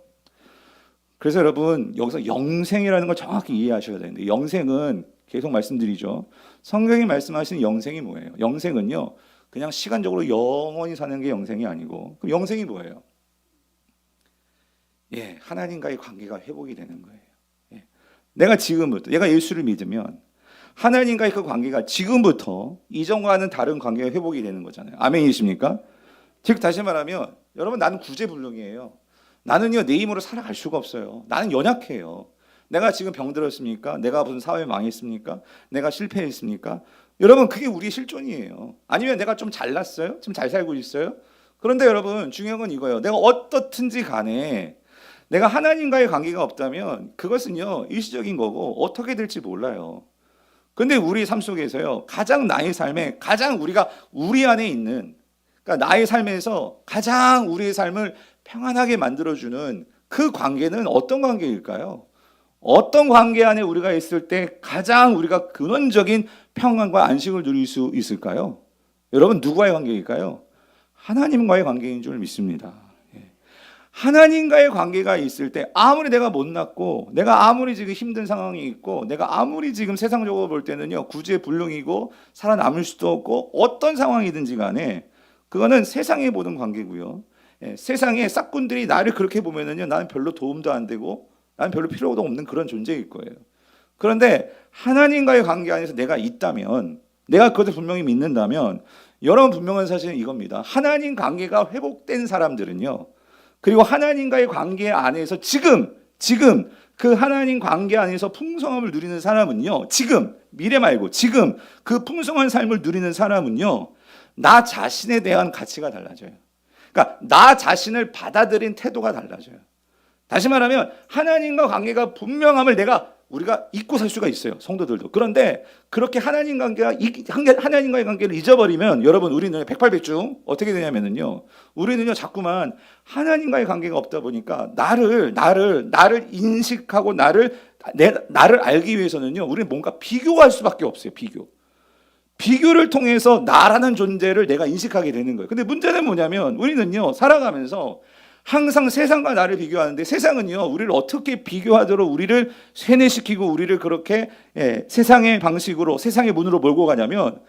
그래서 여러분 여기서 영생이라는 걸 정확히 이해하셔야 되는데 영생은 계속 말씀드리죠. 성경이 말씀하시는 영생이 뭐예요? 영생은요 그냥 시간적으로 영원히 사는 게 영생이 아니고 그럼 영생이 뭐예요? 하나님과의 관계가 회복이 되는 거예요. 내가 지금부터 내가 예수를 믿으면 하나님과의 그 관계가 지금부터 이전과는 다른 관계가 회복이 되는 거잖아요. 아멘이십니까? 즉 다시 말하면 여러분 나는 구제불능이에요. 나는요 내 힘으로 살아갈 수가 없어요. 나는 연약해요. 내가 지금 병들었습니까? 내가 무슨 사회 망했습니까? 내가 실패했습니까? 여러분 그게 우리의 실존이에요. 아니면 내가 좀 잘났어요? 좀 잘 살고 있어요? 그런데 여러분 중요한 건 이거예요. 내가 어떻든지 간에 내가 하나님과의 관계가 없다면 그것은요 일시적인 거고 어떻게 될지 몰라요. 근데 우리 삶 속에서요 가장 나의 삶에 가장 우리가 우리 안에 있는 그러니까 나의 삶에서 가장 우리의 삶을 평안하게 만들어주는 그 관계는 어떤 관계일까요? 어떤 관계 안에 우리가 있을 때 가장 우리가 근원적인 평안과 안식을 누릴 수 있을까요? 여러분 누구와의 관계일까요? 하나님과의 관계인 줄 믿습니다. 하나님과의 관계가 있을 때 아무리 내가 못났고 내가 아무리 지금 힘든 상황이 있고 내가 아무리 지금 세상적으로 볼 때는요 구제불능이고 살아남을 수도 없고 어떤 상황이든지 간에 그거는 세상에 보는 관계고요. 세상의 싹군들이 나를 그렇게 보면은요 나는 별로 도움도 안 되고 나는 별로 필요도 없는 그런 존재일 거예요. 그런데 하나님과의 관계 안에서 내가 있다면 내가 그것을 분명히 믿는다면 여러분 분명한 사실은 이겁니다. 하나님 관계가 회복된 사람들은요 그리고 하나님과의 관계 안에서 지금 그 하나님 관계 안에서 풍성함을 누리는 사람은요 지금 미래 말고 지금 그 풍성한 삶을 누리는 사람은요 나 자신에 대한 가치가 달라져요. 그러니까 나 자신을 받아들인 태도가 달라져요. 다시 말하면 하나님과 관계가 분명함을 우리가 잊고 살 수가 있어요. 성도들도. 그런데 그렇게 하나님과의 관계를 잊어버리면 여러분 우리는 백발백중 어떻게 되냐면요. 우리는요 자꾸만 하나님과의 관계가 없다 보니까 나를 인식하고 나를 알기 위해서는요. 우리는 뭔가 비교할 수밖에 없어요. 비교를 통해서 나라는 존재를 내가 인식하게 되는 거예요. 근데 문제는 뭐냐면 우리는요 살아가면서 항상 세상과 나를 비교하는데 세상은요 우리를 어떻게 비교하도록 우리를 세뇌시키고 우리를 그렇게 세상의 방식으로 세상의 문으로 몰고 가냐면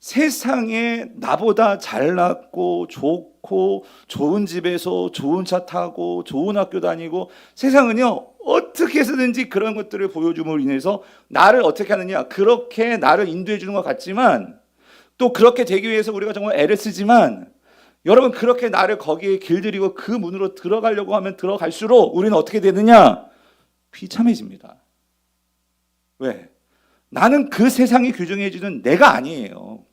세상에 나보다 잘났고 좋고 좋은 집에서 좋은 차 타고 좋은 학교 다니고 세상은요 어떻게 해서든지 그런 것들을 보여줌으로 인해서 나를 어떻게 하느냐 그렇게 나를 인도해 주는 것 같지만 또 그렇게 되기 위해서 우리가 정말 애를 쓰지만 여러분 그렇게 나를 거기에 길들이고 그 문으로 들어가려고 하면 들어갈수록 우리는 어떻게 되느냐? 비참해집니다. 왜? 나는 그 세상이 규정해 주는 내가 아니에요.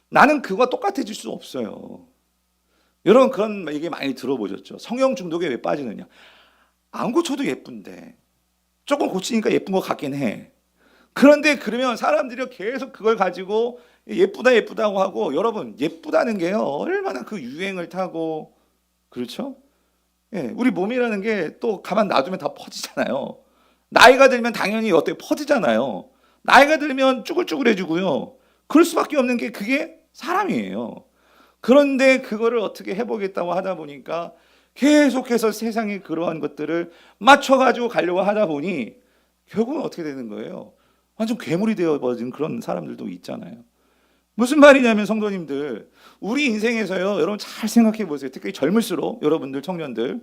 나는 그거와 똑같아질 수 없어요. 여러분 그런 얘기 많이 들어보셨죠? 성형 중독에 왜 빠지느냐? 안 고쳐도 예쁜데 조금 고치니까 예쁜 것 같긴 해. 그런데 그러면 사람들이 계속 그걸 가지고 예쁘다고 하고 여러분 예쁘다는 게요 얼마나 그 유행을 타고 그렇죠? 우리 몸이라는 게 또 가만 놔두면 다 퍼지잖아요. 나이가 들면 당연히 어떻게 퍼지잖아요. 나이가 들면 쭈글쭈글해지고요. 그럴 수밖에 없는 게 그게 사람이에요. 그런데 그거를 어떻게 해보겠다고 하다 보니까 계속해서 세상의 그러한 것들을 맞춰가지고 가려고 하다 보니 결국은 어떻게 되는 거예요? 완전 괴물이 되어버린 그런 사람들도 있잖아요. 무슨 말이냐면 성도님들 우리 인생에서요 여러분 잘 생각해 보세요. 특히 젊을수록 여러분들 청년들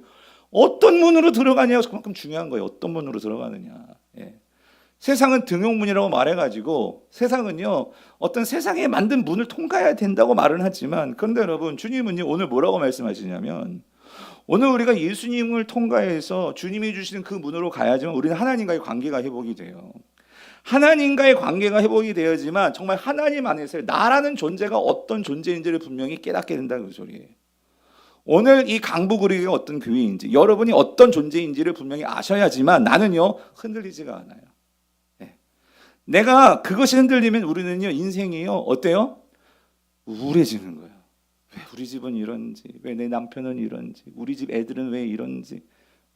어떤 문으로 들어가냐가 그만큼 중요한 거예요. 어떤 문으로 들어가느냐. 세상은 등용문이라고 말해가지고 세상은요 어떤 세상에 만든 문을 통과해야 된다고 말은 하지만 그런데 여러분 주님은요 오늘 뭐라고 말씀하시냐면 오늘 우리가 예수님을 통과해서 주님이 주시는 그 문으로 가야지만 우리는 하나님과의 관계가 회복이 돼요. 하나님과의 관계가 회복이 되어야지만 정말 하나님 안에서 나라는 존재가 어떤 존재인지를 분명히 깨닫게 된다는 그 소리예요. 오늘 이 강북우리가 어떤 교회인지, 여러분이 어떤 존재인지를 분명히 아셔야지만 나는요 흔들리지가 않아요. 네. 내가 그것이 흔들리면 우리는요 인생이요 어때요? 우울해지는 거예요. 왜 우리 집은 이런지, 왜 내 남편은 이런지, 우리 집 애들은 왜 이런지,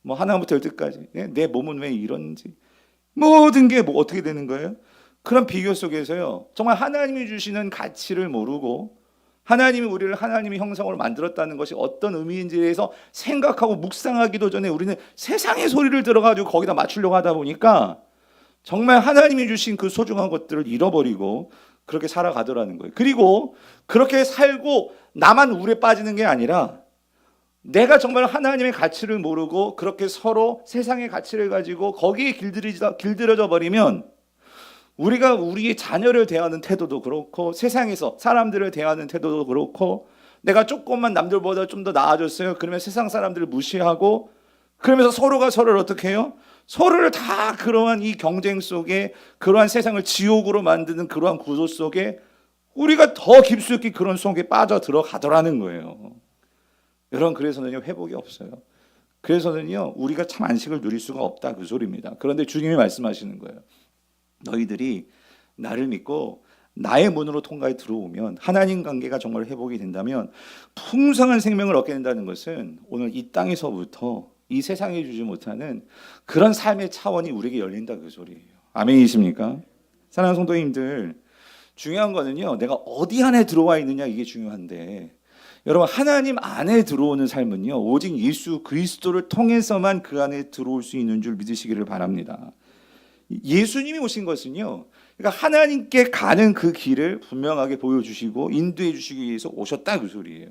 뭐 하나부터 열까지 내 몸은 왜 이런지, 모든 게 뭐 어떻게 되는 거예요? 그런 비교 속에서요 정말 하나님이 주시는 가치를 모르고 하나님이 우리를 하나님의 형상으로 만들었다는 것이 어떤 의미인지에 대해서 생각하고 묵상하기도 전에 우리는 세상의 소리를 들어가지고 거기다 맞추려고 하다 보니까 정말 하나님이 주신 그 소중한 것들을 잃어버리고 그렇게 살아가더라는 거예요. 그리고 그렇게 살고 나만 우울에 빠지는 게 아니라 내가 정말 하나님의 가치를 모르고 그렇게 서로 세상의 가치를 가지고 거기에 길들여져 버리면 우리가 우리의 자녀를 대하는 태도도 그렇고 세상에서 사람들을 대하는 태도도 그렇고 내가 조금만 남들보다 좀 더 나아졌어요. 그러면 세상 사람들을 무시하고 그러면서 서로가 서로를 어떻게 해요? 서로를 다 그러한 이 경쟁 속에 그러한 세상을 지옥으로 만드는 그러한 구조 속에 우리가 더 깊숙이 그런 속에 빠져 들어가더라는 거예요. 여러분 그래서는요 회복이 없어요. 그래서는요 우리가 참 안식을 누릴 수가 없다 그 소리입니다. 그런데 주님이 말씀하시는 거예요. 너희들이 나를 믿고 나의 문으로 통과해 들어오면 하나님 관계가 정말 회복이 된다면 풍성한 생명을 얻게 된다는 것은 오늘 이 땅에서부터 이 세상에 주지 못하는 그런 삶의 차원이 우리에게 열린다 그 소리예요. 아멘이십니까? 사랑하는 성도님들 중요한 거는요 내가 어디 안에 들어와 있느냐 이게 중요한데 여러분 하나님 안에 들어오는 삶은요 오직 예수 그리스도를 통해서만 그 안에 들어올 수 있는 줄 믿으시기를 바랍니다. 예수님이 오신 것은요 그러니까 하나님께 가는 그 길을 분명하게 보여주시고 인도해 주시기 위해서 오셨다 그 소리예요.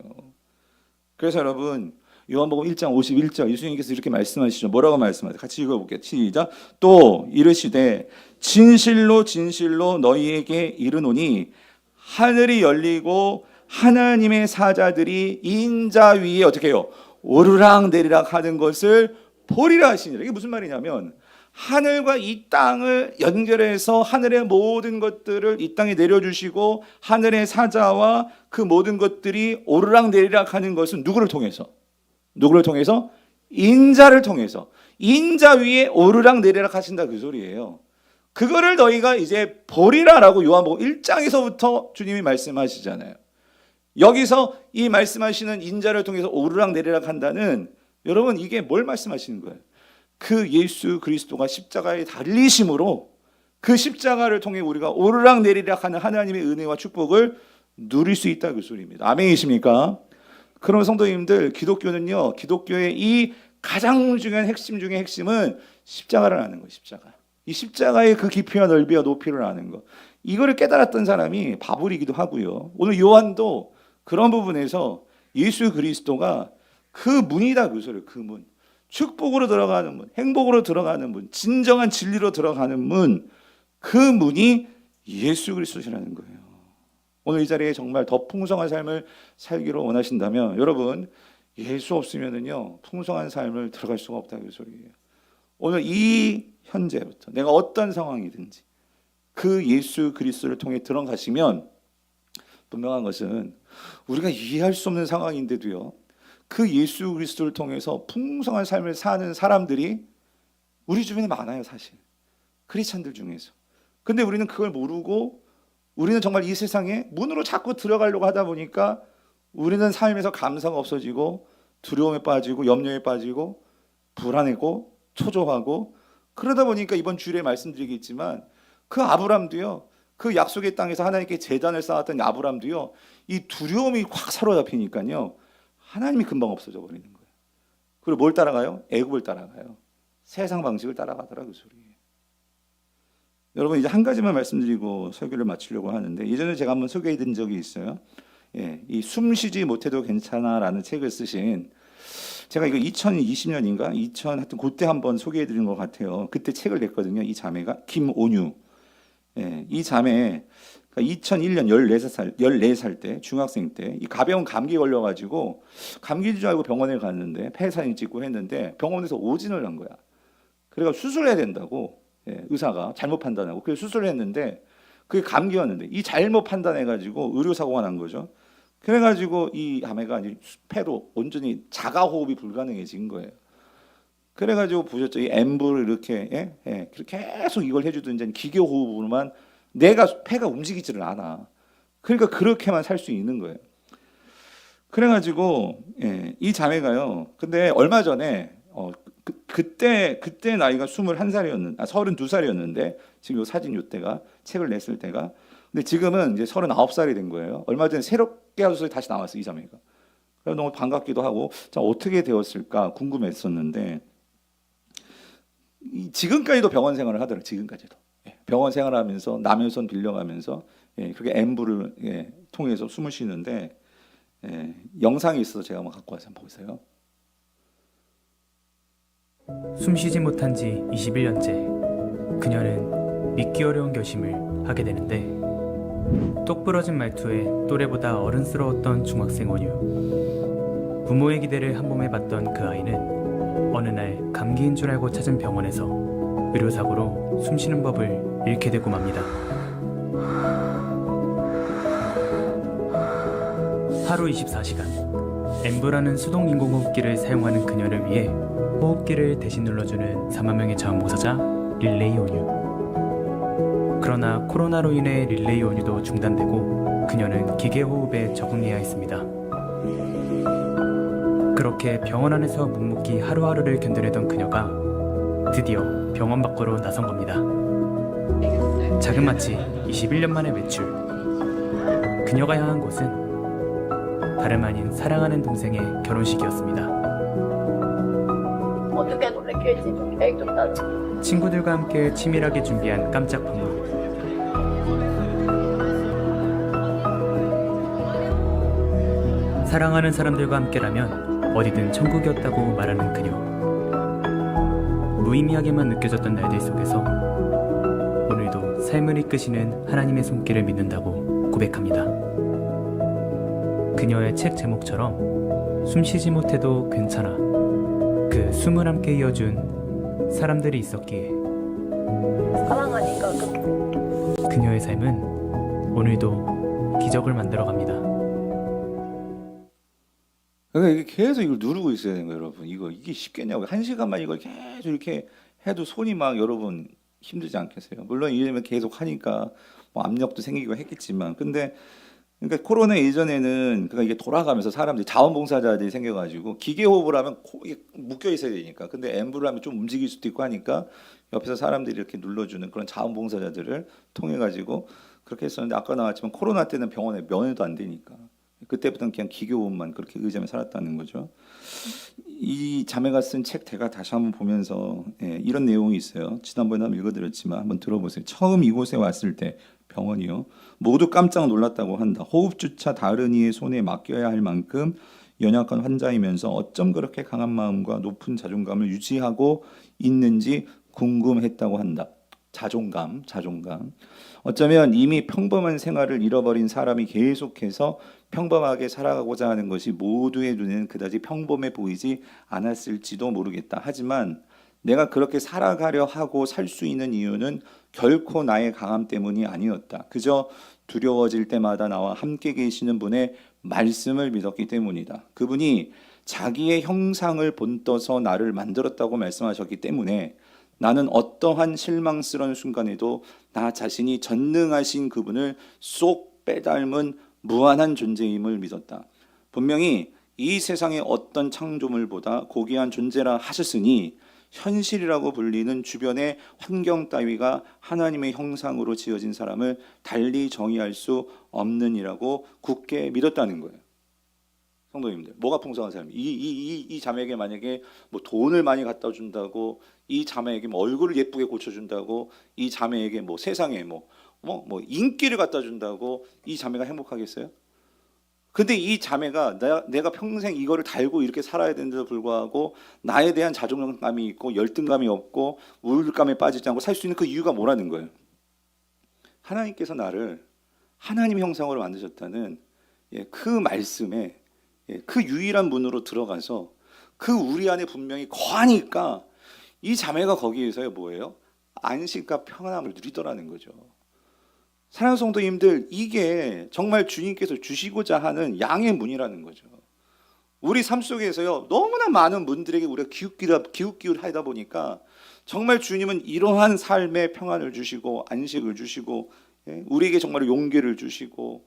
그래서 여러분 요한복음 1장 51절 예수님께서 이렇게 말씀하시죠. 뭐라고 말씀하세요? 같이 읽어볼게요. 시작. 또 이르시되 진실로 진실로 너희에게 이르노니 하늘이 열리고 하나님의 사자들이 인자 위에 어떻게 해요? 오르락 내리락 하는 것을 보리라 하시니라. 이게 무슨 말이냐면 하늘과 이 땅을 연결해서 하늘의 모든 것들을 이 땅에 내려주시고 하늘의 사자와 그 모든 것들이 오르락 내리락 하는 것은 누구를 통해서? 누구를 통해서? 인자를 통해서. 인자 위에 오르락 내리락 하신다 그 소리예요. 그거를 너희가 이제 보리라라고 요한복음 1장에서부터 주님이 말씀하시잖아요. 여기서 이 말씀하시는 인자를 통해서 오르락 내리락 한다는 여러분 이게 뭘 말씀하시는 거예요? 그 예수 그리스도가 십자가에 달리심으로 그 십자가를 통해 우리가 오르락 내리락 하는 하나님의 은혜와 축복을 누릴 수 있다 그 소리입니다. 아멘이십니까? 그럼 성도님들 기독교는요 기독교의 이 가장 중요한 핵심 중에 핵심은 십자가를 아는 거예요. 십자가. 이 십자가의 그 깊이와 넓이와 높이를 아는 것. 이거를 깨달았던 사람이 바울이기도 하고요. 오늘 요한도 그런 부분에서 예수 그리스도가 그 문이다 그 소리예요. 그 문. 축복으로 들어가는 문, 행복으로 들어가는 문, 진정한 진리로 들어가는 문, 그 문이 예수 그리스도시라는 거예요. 오늘 이 자리에 정말 더 풍성한 삶을 살기로 원하신다면 여러분 예수 없으면은요 풍성한 삶을 들어갈 수가 없다 그 소리예요. 오늘 이 현재부터 내가 어떤 상황이든지 그 예수 그리스도를 통해 들어가시면 분명한 것은 우리가 이해할 수 없는 상황인데도요 그 예수 그리스도를 통해서 풍성한 삶을 사는 사람들이 우리 주변에 많아요 사실 크리스찬들 중에서. 근데 우리는 그걸 모르고 우리는 정말 이 세상에 문으로 자꾸 들어가려고 하다 보니까 우리는 삶에서 감사가 없어지고 두려움에 빠지고 염려에 빠지고 불안해고 초조하고 그러다 보니까 이번 주일에 말씀드리겠지만 그 아브람도요 그 약속의 땅에서 하나님께 제단을 쌓았던 아브람도요 이 두려움이 확 사로잡히니까요 하나님이 금방 없어져 버리는 거예요. 그리고 뭘 따라가요? 애굽을 따라가요. 세상 방식을 따라가더라 그 소리예요. 여러분 이제 한 가지만 말씀드리고 설교를 마치려고 하는데 예전에 제가 한번 소개해드린 적이 있어요. 이 숨쉬지 못해도 괜찮아라는 책을 쓰신 제가 이거 2020년인가 2000 하여튼 그때 한번 소개해드린 것 같아요. 그때 책을 냈거든요. 이 자매가 김온유. 이 자매 2001년 14살 때 중학생 때 이 가벼운 감기 걸려가지고 감기인 줄 알고 병원에 갔는데 폐 사진 찍고 했는데 병원에서 오진을 한 거야. 그래서 수술해야 된다고 의사가 잘못 판단하고 그래서 수술을 했는데 그게 감기였는데 이 잘못 판단해가지고 의료사고가 난 거죠. 그래가지고 이 자매가 이제 폐로 온전히 자가 호흡이 불가능해진 거예요. 그래가지고 보셨죠? 이 엠브를 이렇게 계속 이걸 해주던 이제 기계 호흡으로만 내가 폐가 움직이지를 않아. 그러니까 그렇게만 살 수 있는 거예요. 그래가지고 이 자매가요. 근데 얼마 전에 그때 나이가 21살이었는 32살이었는데 지금 요 사진 요때가 책을 냈을 때가 근데 지금은 이제 39살이 된 거예요. 얼마 전에 새롭게 하소서에 다시 나왔어요, 이 자매가. 그래서 너무 반갑기도 하고 자, 어떻게 되었을까 궁금했었는데 지금까지도 병원 생활을 하더라고요. 지금까지도 병원 생활하면서 남의 손 빌려가면서 그렇게 엠브를 통해서 숨을 쉬는데 영상이 있어서 제가 한번 갖고 와서 한번 보세요. 숨쉬지 못한 지 21년째 그녀는 믿기 어려운 결심을 하게 되는데 똑부러진 말투에 또래보다 어른스러웠던 중학생 원유. 부모의 기대를 한 몸에 받던 그 아이는 어느 날 감기인 줄 알고 찾은 병원에서 의료사고로 숨쉬는 법을 잃게 되고 맙니다. 하루 24시간 엠브라는 수동 인공호흡기를 사용하는 그녀를 위해 호흡기를 대신 눌러주는 4만 명의 자원봉사자 릴레이 온유. 그러나 코로나로 인해 릴레이 온유도 중단되고 그녀는 기계호흡에 적응해야 했습니다. 그렇게 병원 안에서 묵묵히 하루하루를 견뎌내던 그녀가 드디어 병원 밖으로 나선 겁니다. 자그마치 21년 만의 외출. 그녀가 향한 곳은 다름 아닌 사랑하는 동생의 결혼식이었습니다. 어떻게 놀랬길지 좀 계획 좀 짜줘. 친구들과 함께 치밀하게 준비한 깜짝 방문. 사랑하는 사람들과 함께라면 어디든 천국이었다고 말하는 그녀. 무의미하게만 느껴졌던 날들 속에서 오늘도 삶을 이끄시는 하나님의 손길을 믿는다고 고백합니다. 그녀의 책 제목처럼 숨쉬지 못해도 괜찮아. 그 숨을 함께 이어준 사람들이 있었기에 사랑하니까 그렇게. 그녀의 삶은 오늘도 기적을 만들어갑니다. 그러니까 이게 계속 이걸 누르고 있어야 되는 거예요, 여러분. 이게 쉽겠냐고. 1시간만 이걸 계속 이렇게 해도 손이 막 여러분 힘들지 않겠어요? 물론 이러면 계속 하니까 뭐 압력도 생기고 했겠지만, 근데 그러니까 코로나 이전에는 그러니까 이게 돌아가면서 사람들이 자원봉사자들이 생겨가지고 기계호흡을 하면 이게 묶여 있어야 되니까, 근데 엠브를 하면 좀 움직일 수도 있고 하니까 옆에서 사람들이 이렇게 눌러주는 그런 자원봉사자들을 통해 가지고 그렇게 했었는데 아까 나왔지만 코로나 때는 병원에 면회도 안 되니까 그때부터는 그냥 기계호흡만 그렇게 의지하며 살았다는 거죠. 이 자매가 쓴 책 제가 다시 한번 보면서 이런 내용이 있어요. 지난번에 한번 읽어드렸지만 한번 들어보세요. 처음 이곳에 왔을 때 병원이요. 모두 깜짝 놀랐다고 한다. 호흡조차 다른 이의 손에 맡겨야 할 만큼 연약한 환자이면서 어쩜 그렇게 강한 마음과 높은 자존감을 유지하고 있는지 궁금했다고 한다. 자존감. 어쩌면 이미 평범한 생활을 잃어버린 사람이 계속해서 평범하게 살아가고자 하는 것이 모두의 눈에는 그다지 평범해 보이지 않았을지도 모르겠다. 하지만 내가 그렇게 살아가려 하고 살 수 있는 이유는 결코 나의 강함 때문이 아니었다. 그저 두려워질 때마다 나와 함께 계시는 분의 말씀을 믿었기 때문이다. 그분이 자기의 형상을 본떠서 나를 만들었다고 말씀하셨기 때문에 나는 어떠한 실망스러운 순간에도 나 자신이 전능하신 그분을 쏙 빼닮은 무한한 존재임을 믿었다. 분명히 이 세상의 어떤 창조물보다 고귀한 존재라 하셨으니 현실이라고 불리는 주변의 환경 따위가 하나님의 형상으로 지어진 사람을 달리 정의할 수 없느니라고 굳게 믿었다는 거예요. 성도님들, 뭐가 풍성한 사람이 이 자매에게 만약에 뭐 돈을 많이 갖다 준다고, 이 자매에게 뭐 얼굴을 예쁘게 고쳐준다고, 이 자매에게 뭐 세상에 뭐 인기를 갖다 준다고 이 자매가 행복하겠어요? 근데 이 자매가 내가 평생 이거를 달고 이렇게 살아야 되는데도 불구하고 나에 대한 자존감이 있고 열등감이 없고 우울감에 빠지지 않고 살 수 있는 그 이유가 뭐라는 거예요? 하나님께서 나를 하나님 형상으로 만드셨다는 그 말씀에 그 유일한 문으로 들어가서 그 우리 안에 분명히 거하니까 이 자매가 거기에서요 뭐예요? 안식과 평안함을 누리더라는 거죠. 사랑하는 성도님들, 이게 정말 주님께서 주시고자 하는 양의 문이라는 거죠. 우리 삶 속에서요, 너무나 많은 분들에게 우리가 기웃기웃 하다 보니까 정말 주님은 이러한 삶의 평안을 주시고 안식을 주시고, 우리에게 정말 용기를 주시고,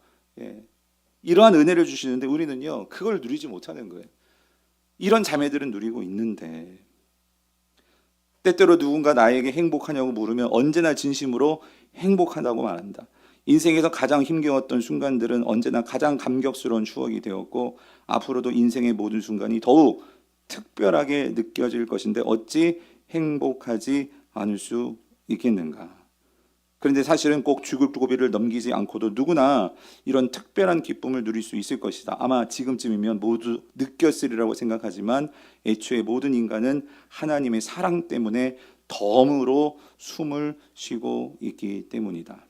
이러한 은혜를 주시는데 우리는요, 그걸 누리지 못하는 거예요. 이런 자매들은 누리고 있는데, 때때로 누군가 나에게 행복하냐고 물으면 언제나 진심으로 행복하다고 말한다. 인생에서 가장 힘겨웠던 순간들은 언제나 가장 감격스러운 추억이 되었고, 앞으로도 인생의 모든 순간이 더욱 특별하게 느껴질 것인데 어찌 행복하지 않을 수 있겠는가. 그런데 사실은 꼭 죽을 고비를 넘기지 않고도 누구나 이런 특별한 기쁨을 누릴 수 있을 것이다. 아마 지금쯤이면 모두 느꼈으리라고 생각하지만 애초에 모든 인간은 하나님의 사랑 때문에 덤으로 숨을 쉬고 있기 때문이다.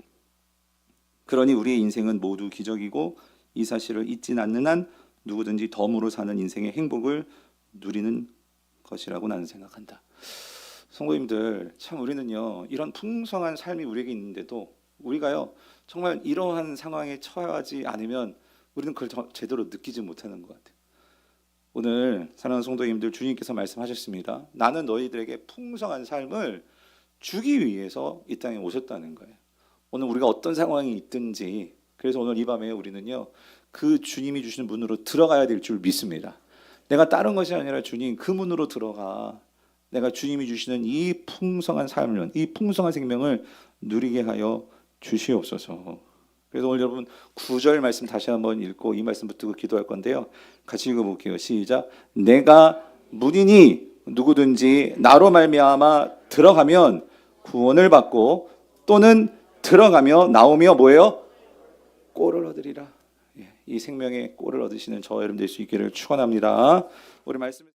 그러니 우리의 인생은 모두 기적이고 이 사실을 잊진 않는 한 누구든지 덤으로 사는 인생의 행복을 누리는 것이라고 나는 생각한다. 성도님들, 참 우리는요, 이런 풍성한 삶이 우리에게 있는데도 우리가요, 정말 이러한 상황에 처하지 않으면 우리는 그걸 제대로 느끼지 못하는 것 같아요. 오늘 사랑하는 성도님들, 주님께서 말씀하셨습니다. 나는 너희들에게 풍성한 삶을 주기 위해서 이 땅에 오셨다는 거예요. 오늘 우리가 어떤 상황이 있든지, 그래서 오늘 이 밤에 우리는요, 그 주님이 주시는 문으로 들어가야 될 줄 믿습니다. 내가 다른 것이 아니라 주님 그 문으로 들어가 내가 주님이 주시는 이 풍성한 삶을, 이 풍성한 생명을 누리게 하여 주시옵소서. 그래서 오늘 여러분 9절 말씀 다시 한번 읽고 이 말씀 붙들고 기도할 건데요, 같이 읽어볼게요. 시작. 내가 문이니 누구든지 나로 말미암아 들어가면 구원을 받고 또는 들어가며 나오며 뭐예요? 꼴을 얻으리라. 이 생명의 꼴을 얻으시는 저 여러분 될 수 있기를 축원합니다. 우리 말씀